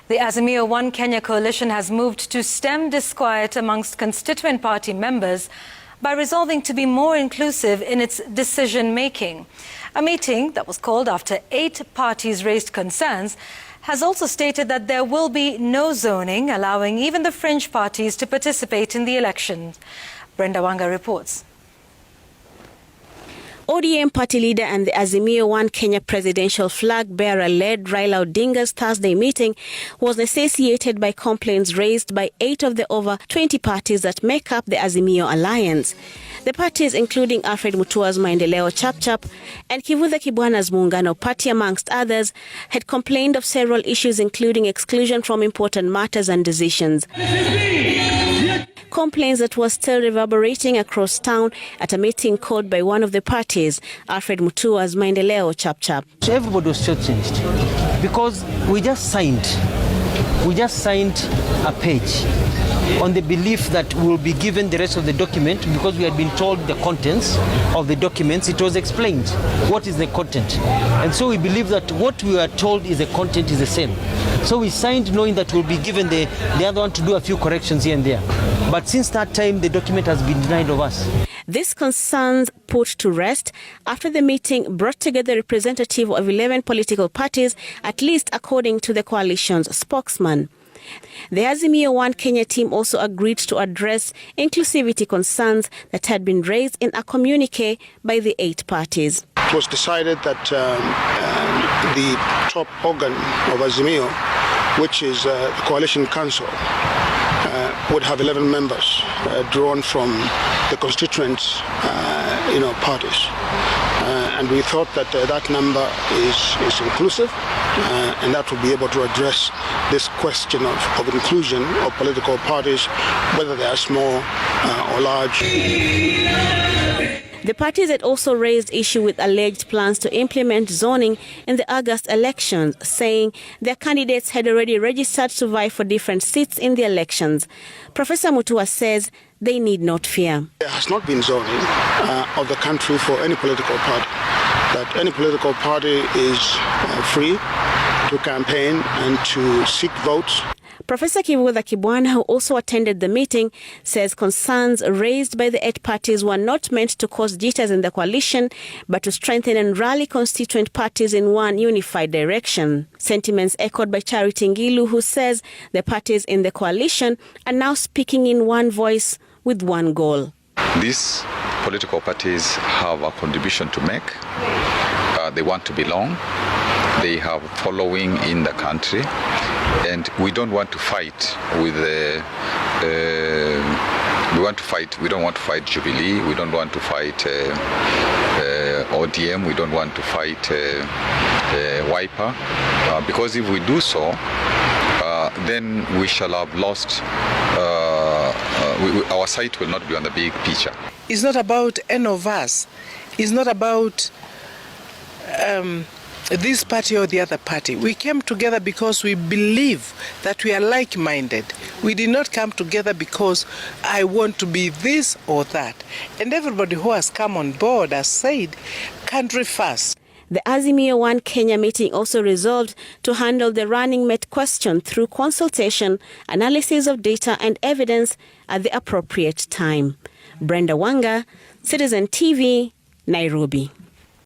The Azimio One Kenya coalition has moved to stem disquiet amongst constituent party members by resolving to be more inclusive in its decision-making. A meeting that was called after 8 parties raised concerns has also stated that there will be no zoning, allowing even the fringe parties to participate in the election. Brenda Wanga reports. ODM party leader and the Azimio One Kenya presidential flag bearer-led Raila Odinga's Thursday meeting was necessitated by complaints raised by 8 of the over 20 parties that make up the Azimio alliance. The parties, including Alfred Mutua's Maendeleo Chapchap and Kivutha Kibwana's Muungano Party, amongst others, had complained of several issues, including exclusion from important matters and decisions. Complaints that were still reverberating across town at a meeting called by one of the parties, Alfred Mutua's Maendeleo Chapchap. So everybody was shortchanged because we just signed a page on the belief that we'll be given the rest of the document because we had been told the contents of the documents. It was explained what is the content. And so we believe that what we are told is the content is the same. So we signed knowing that we'll be given the other one to do a few corrections here and there. But since that time, the document has been denied of us. These concerns put to rest after the meeting brought together representatives of 11 political parties, at least according to the coalition's spokesman. The Azimio One Kenya team also agreed to address inclusivity concerns that had been raised in a communique by the 8 parties. It was decided that the top organ of Azimio, which is the Coalition Council, would have 11 members drawn from the constituents, parties. And we thought that that number is inclusive and that will be able to address this question of inclusion of political parties, whether they are small or large. The parties had also raised issue with alleged plans to implement zoning in the August elections, saying their candidates had already registered to vie for different seats in the elections. Professor Mutua says they need not fear. There has not been zoning of the country for any political party. That any political party is free to campaign and to seek votes. Professor Kivutha Kibwana, who also attended the meeting, says concerns raised by the 8 parties were not meant to cause jitters in the coalition, but to strengthen and rally constituent parties in one unified direction. Sentiments echoed by Charity Ngilu, who says the parties in the coalition are now speaking in one voice with one goal. These political parties have a contribution to make. They want to belong. They have following in the country. And we don't want to fight with we don't want to fight Jubilee, we don't want to fight ODM, we don't want to fight Wiper, because if we do so, then we shall have lost, our sight will not be on the big picture. It's not about any of us. It's not about this party or the other party. We came together because we believe that we are like-minded. We did not come together because I want to be this or that. And everybody who has come on board has said, country first. The Azimio One Kenya meeting also resolved to handle the running mate question through consultation, analysis of data and evidence at the appropriate time. Brenda Wanga, Citizen TV, Nairobi.